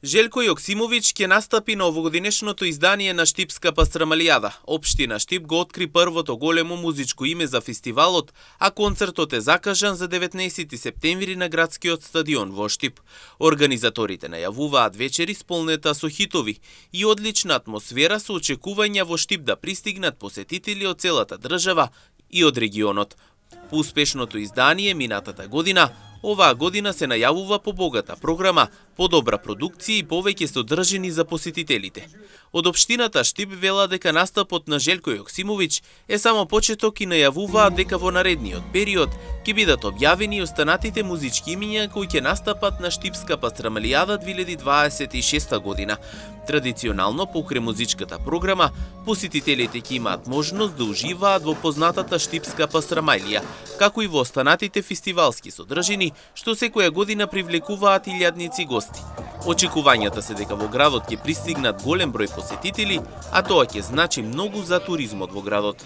Желко Јоксимовиќ ќе настапи на овогодинешното издание на Штипска пастрамалијада. Општина Штип го откри првото големо музичко име за фестивалот, а концертот е закажан за 19 септември на градскиот стадион во Штип. Организаторите најавуваат вечер исполнета со хитови и одлична атмосфера со очекувања во Штип да пристигнат посетители од целата држава и од регионот. По успешното издание минатата година, оваа година се најавува побогата програма, подобра продукција и повеќе содржини за посетителите. Од општината Штип вела дека настапот на Желко Јоксимовиќ е само почеток и најавуваат дека во наредниот период ќе бидат објавени останатите музички имиња кои ќе настапат на Штипска пастрамалијада 2026 година. Традиционално, покрај музичката програма, посетителите ќе имаат можност да уживаат во познатата Штипска пастрамалија, како и во останатите фестивалски содржини, што секоја година привлекуваат илјадници гости. Очекувањата се дека во градот ќе пристигнат голем број посетители, а тоа ќе значи многу за туризмот во градот.